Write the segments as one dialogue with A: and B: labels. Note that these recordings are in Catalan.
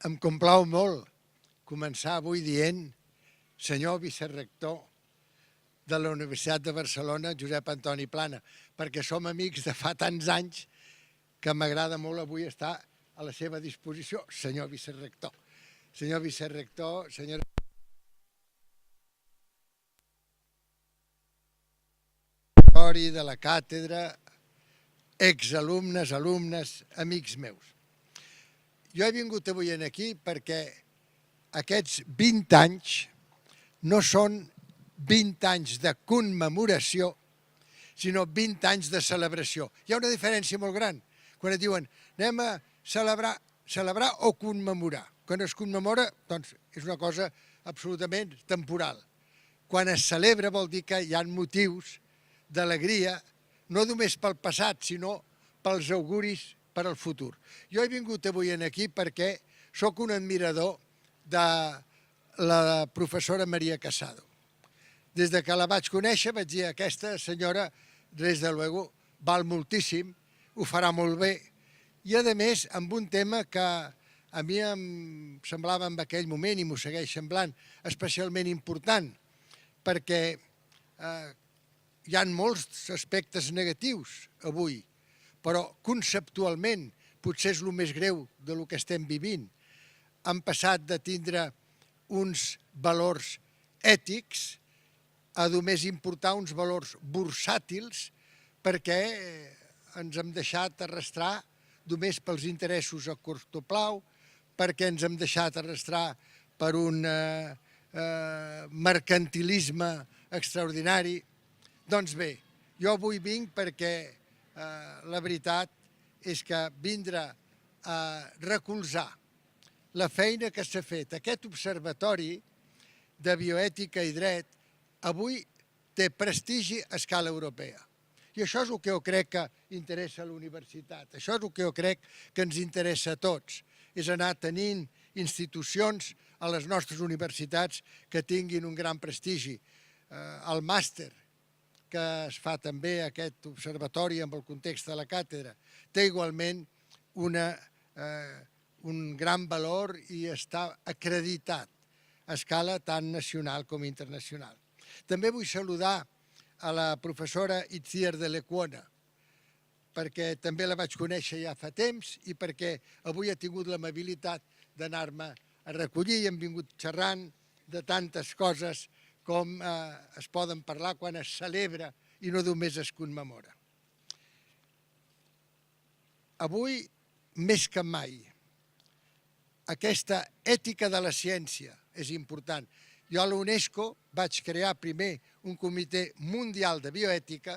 A: Em complau molt començar avui dient senyor vicerector de la Universitat de Barcelona, Josep Antoni Plana, perquè som amics de fa tants anys que m'agrada molt avui estar a la seva disposició, senyor vicerector. Senyor vicerector, senyora de la càtedra, exalumnes, alumnes, amics meus. Jo he vingut avui aquí perquè aquests 20 anys no són 20 anys de commemoració, sinó 20 anys de celebració. Hi ha una diferència molt gran. Quan et diuen anem a celebrar o commemorar. Quan es commemora, doncs, és una cosa absolutament temporal. Quan es celebra vol dir que hi ha motius d'alegria, no només pel passat, sinó pels auguris per al futur. Jo he vingut avui aquí perquè sóc un admirador de la professora Maria Casado. Des que la vaig conèixer vaig dir aquesta senyora, des de luego, val moltíssim, ho farà molt bé, i a més amb un tema que a mi em semblava en aquell moment i m'ho segueix semblant especialment important, perquè hi ha molts aspectes negatius avui, però conceptualment potser és el més greu del que estem vivint. Han passat de tindre uns valors ètics a només importar uns valors bursàtils perquè ens hem deixat arrastrar només pels interessos a curtoplau, perquè ens hem deixat arrastrar per un mercantilisme extraordinari. Doncs bé, jo avui vinc perquè la veritat és que vindrà a recolzar la feina que s'ha fet. Aquest observatori de bioètica i dret avui té prestigi a escala europea. I això és el que jo crec que interessa a la universitat. Això és el que jo crec que ens interessa a tots. És anar tenint institucions a les nostres universitats que tinguin un gran prestigi. El màster que es fa també aquest observatori amb el context de la càtedra té igualment un gran valor i està acreditat a escala tant nacional com internacional. També vull saludar a la professora Itziar de Lecuona, perquè també la vaig conèixer ja fa temps i perquè avui ha tingut l'amabilitat d'anar-me a recollir i hem vingut xerrant de tantes coses com es poden parlar quan es celebra i no només es commemora. Avui, més que mai, aquesta ètica de la ciència és important. Jo a l'UNESCO vaig crear primer un comitè mundial de bioètica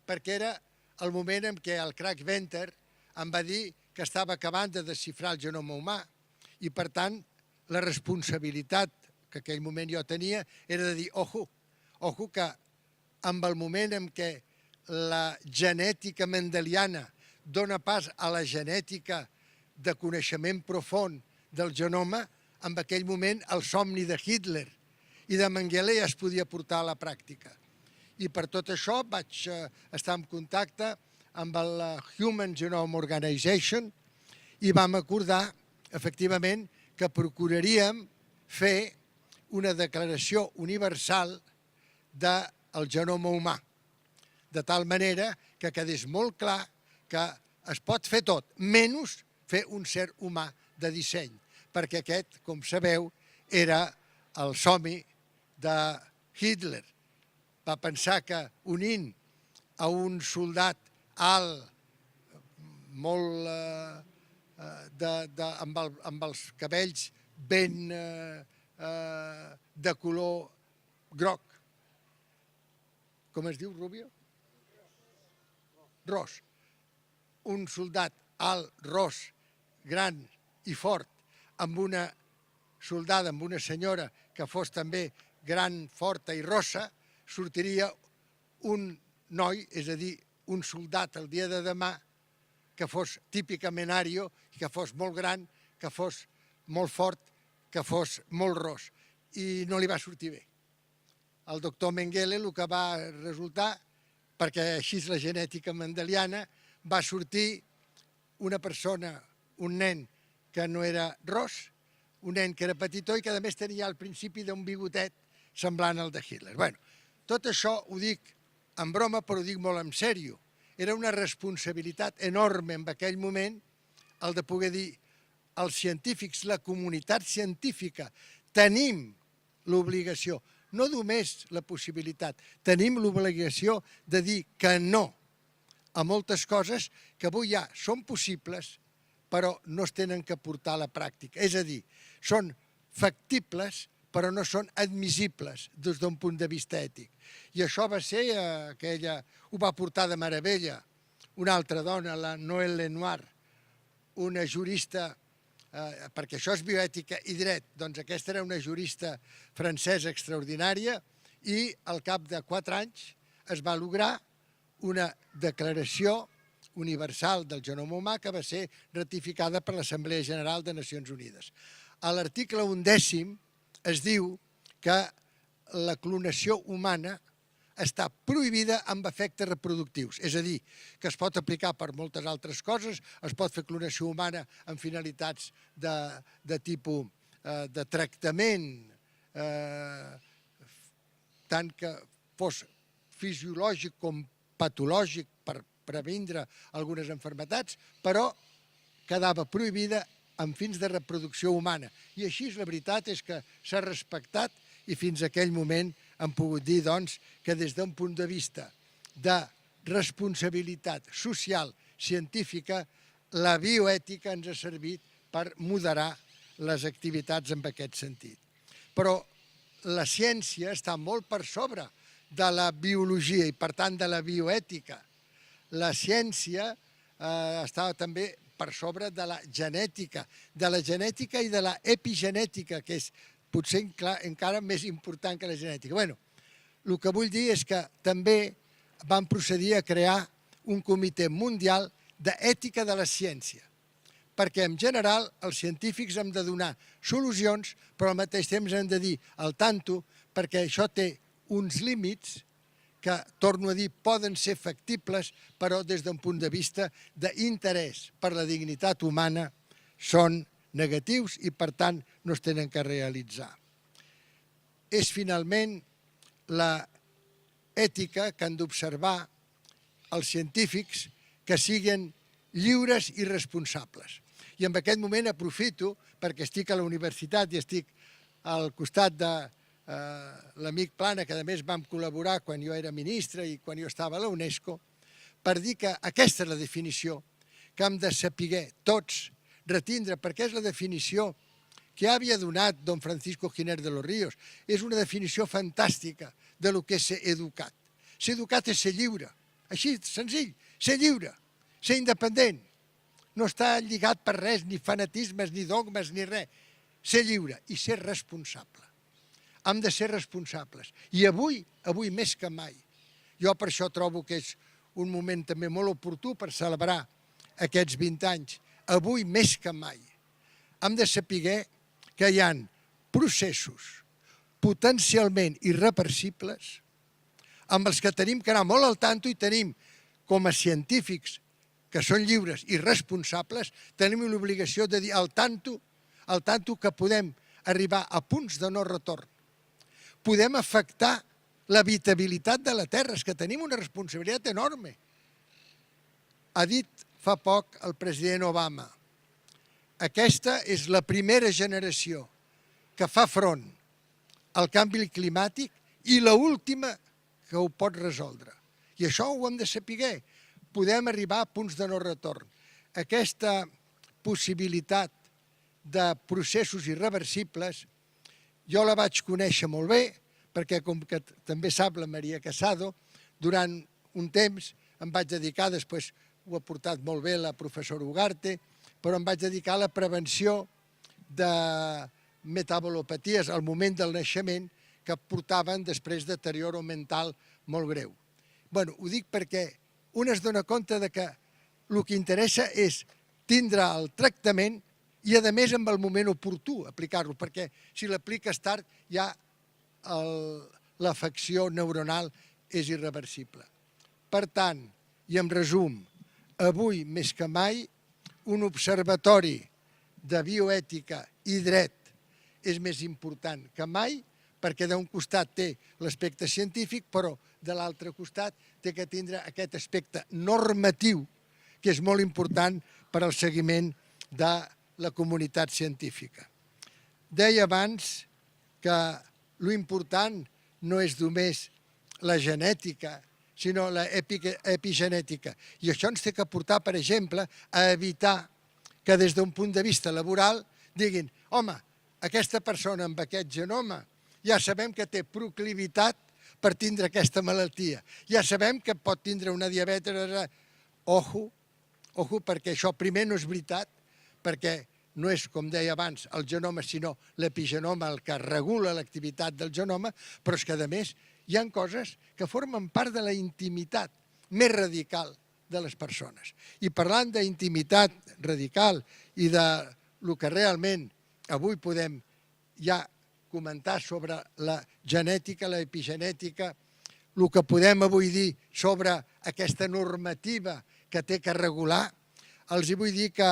A: perquè era el moment en què el Craig Venter em va dir que estava acabant de desxifrar el genoma humà i, per tant, la responsabilitat que en aquell moment jo tenia era de dir, ojo que amb el moment en què la genètica mendeliana dona pas a la genètica de coneixement profund del genoma, en aquell moment el somni de Hitler i de Mengele ja es podia portar a la pràctica. I per tot això vaig estar en contacte amb la Human Genome Organization i vam acordar, efectivament, que procuraríem fer una declaració universal del genoma humà, de tal manera que quedés molt clar que es pot fer tot, menys fer un ser humà de disseny, perquè aquest, com sabeu, era el somni de Hitler. Va pensar que unint a un soldat alt, molt amb els cabells ben de color groc, com es diu, Rubio? Ros. Un soldat alt, ros, gran i fort, amb una soldada, amb una senyora que fos també gran, forta i rossa, sortiria un noi, és a dir, un soldat el dia de demà, que fos típicament ario, que fos molt gran, que fos molt fort, que fos molt ros. I no li va sortir bé. El doctor Mengele el que va resultar, perquè així és la genètica mendeliana, va sortir una persona, un nen que no era ros un nen que era petitó i que a més tenia al principi d'un bigotet semblant al de Hitler. Bé, tot això ho dic en broma, però ho dic molt en sèrio. Era una responsabilitat enorme en aquell moment el de poder dir als científics, la comunitat científica, tenim l'obligació, no només la possibilitat, tenim l'obligació de dir que no a moltes coses que avui ja són possibles, però no es tenen que portar a la pràctica. És a dir, són factibles, però no són admissibles des d'un punt de vista ètic. I això va ser aquella... Ho va portar de meravella una altra dona, la Noël Lenoir, una jurista, perquè això és bioètica i dret, doncs aquesta era una jurista francesa extraordinària i al cap de 4 anys es va lograr una declaració universal del genoma humà que va ser ratificada per l'Assemblea General de Nacions Unides. A l'article 11 es diu que la clonació humana està prohibida amb efectes reproductius, és a dir, que es pot aplicar per moltes altres coses, es pot fer clonació humana amb finalitats de tipus de tractament, tant que fos fisiològic com patològic per previndre algunes malalties, però quedava prohibida amb fins de reproducció humana. I així la veritat és que s'ha respectat i fins a aquell moment hem pogut dir doncs, que des d'un punt de vista de responsabilitat social, científica, la bioètica ens ha servit per moderar les activitats en aquest sentit. Però la ciència està molt per sobre de la biologia i, per tant, de la bioètica. La ciència està també per sobre de la genètica i de l'epigenètica, que és potser encara més important que la genètica. Bé, el que vull dir és que també van procedir a crear un comitè mundial d'ètica de la ciència, perquè en general els científics hem de donar solucions, però al mateix temps hem de dir al tanto, perquè això té uns límits que, torno a dir, poden ser factibles, però des d'un punt de vista d'interès per la dignitat humana són negatius i, per tant, no es tenen que realitzar. És, finalment, la ètica que han d'observar els científics que siguin lliures i responsables. I en aquest moment aprofito, perquè estic a la universitat i estic al costat de l'amic Plana, que a més vam col·laborar quan jo era ministre i quan jo estava a la UNESCO, per dir que aquesta és la definició que hem de saber tots retindre, perquè és la definició que havia donat don Francisco Giner de los Ríos. És una definició fantàstica de lo que és ser educat. Ser educat és ser lliure, així senzill, ser lliure, ser independent, no estar lligat per res, ni fanatismes, ni dogmes, ni res. Ser lliure i ser responsable. Hem de ser responsables. I avui més que mai. Jo per això trobo que és un moment també molt oportú per celebrar aquests 20 anys. Avui més que mai. Hem de saber que hi ha processos potencialment irreversibles amb els que tenim que anar molt al tanto i tenim, com a científics que són lliures i responsables, tenim l'obligació de dir al tanto que podem arribar a punts de no retorn. Podem afectar l'habitabilitat de la Terra, és que tenim una responsabilitat enorme. Ha dit fa poc el president Obama, aquesta és la primera generació que fa front al canvi climàtic i l'última que ho pot resoldre. I això ho hem de saber. Podem arribar a punts de no retorn. Aquesta possibilitat de processos irreversibles jo la vaig conèixer molt bé, perquè com que també sap la Maria Casado, durant un temps em vaig dedicar, després ho ha portat molt bé la professora Ugarte, però em vaig dedicar a la prevenció de metabolopaties al moment del naixement que portaven després deterioro mental molt greu. Bé, ho dic perquè un es dona compte que el que interessa és tindre el tractament i, a més, amb el moment oportú aplicar-lo, perquè si l'apliques tard ja l'afecció neuronal és irreversible. Per tant, i en resum, avui més que mai, un observatori de bioètica i dret és més important que mai, perquè d'un costat té l'aspecte científic, però de l'altre costat té que tindre aquest aspecte normatiu, que és molt important per al seguiment de la comunitat científica. Deia abans que l'important no és només la genètica, sinó l'epigenètica. I això ens té que portar, per exemple, a evitar que des d'un punt de vista laboral diguin, home, aquesta persona amb aquest genoma ja sabem que té proclivitat per tindre aquesta malaltia. Ja sabem que pot tindre una diabetes. Ojo, perquè això primer no és veritat, perquè no és, com deia abans, el genoma, sinó l'epigenoma el que regula l'activitat del genoma, però és que, a més, hi ha coses que formen part de la intimitat més radical de les persones. I parlant d'intimitat radical i del que realment avui podem ja comentar sobre la genètica, l'epigenètica, el que podem avui dir sobre aquesta normativa que té que regular, els vull dir que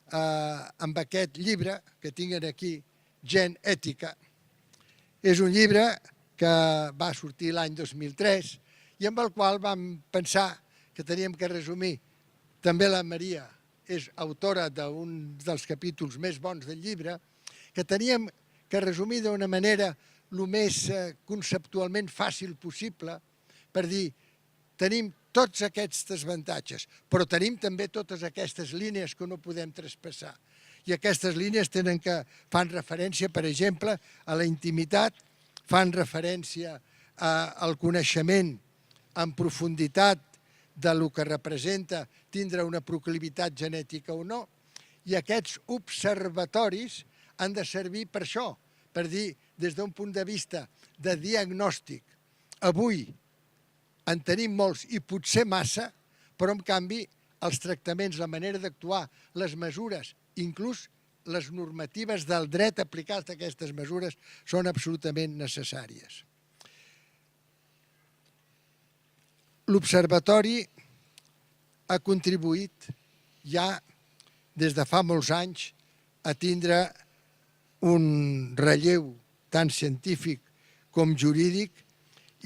A: amb aquest llibre que tinguin aquí, Gen Ètica, és un llibre que va sortir l'any 2003 i amb el qual vam pensar que teníem que resumir. També la Maria és autora d'un dels capítols més bons del llibre, que teníem que resumir d'una manera el més conceptualment fàcil possible per dir, tenim tots aquests avantatges, però tenim també totes aquestes línies que no podem traspassar. I aquestes línies fan referència, per exemple, a la intimitat, fan referència al coneixement en profunditat del que representa tindre una proclivitat genètica o no, i aquests observatoris han de servir per això, per dir, des d'un punt de vista de diagnòstic, avui en tenim molts i potser massa, però en canvi els tractaments, la manera d'actuar, les mesures, inclús les normatives del dret aplicat a aquestes mesures són absolutament necessàries. L'Observatori ha contribuït ja des de fa molts anys a tindre un relleu tant científic com jurídic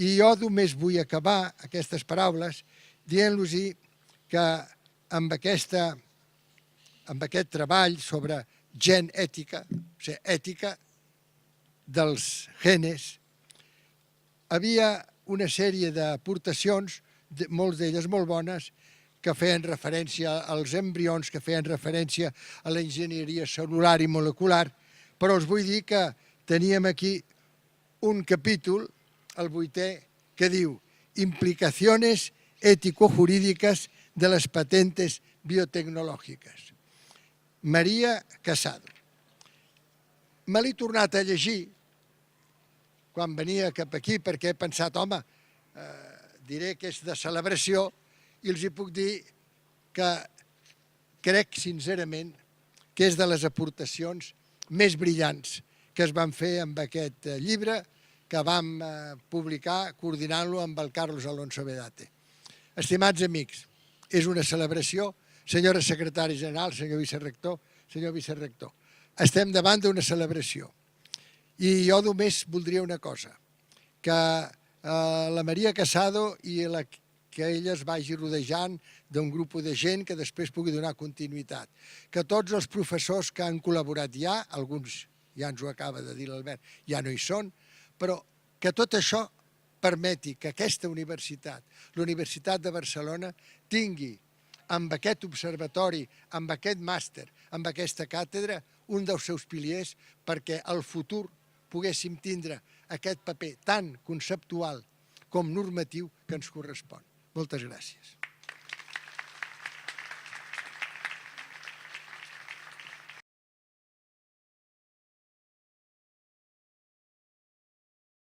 A: i jo només vull acabar aquestes paraules dient-los que amb aquest treball sobre gen ètica, o sigui, ètica dels genes, havia una sèrie d'aportacions, moltes d'elles molt bones, que feien referència als embrions, que feien referència a la enginyeria cel·lular i molecular, però us vull dir que teníem aquí un capítol, el 8è, que diu Implicaciones ético-jurídicas de las patentes biotecnològiques. Maria Casado. Me l'he tornat a llegir quan venia cap aquí perquè he pensat, home, diré que és de celebració i els puc dir que crec sincerament que és de les aportacions més brillants que es van fer amb aquest llibre que vam publicar coordinant-lo amb el Carlos Alonso Bedate. Estimats amics, és una celebració. Senyora secretària general, senyor vicerector, estem davant d'una celebració. I jo només voldria una cosa, que la Maria Casado i que ella es vagi rodejant d'un grup de gent que després pugui donar continuïtat. Que tots els professors que han col·laborat ja, alguns ja ens ho acaba de dir l'Albert, ja no hi són, però que tot això permeti que aquesta universitat, la Universitat de Barcelona, tingui amb aquest observatori, amb aquest màster, amb aquesta càtedra, un dels seus piliers perquè al futur poguéssim tindre aquest paper tan conceptual com normatiu que ens correspon. Moltes gràcies.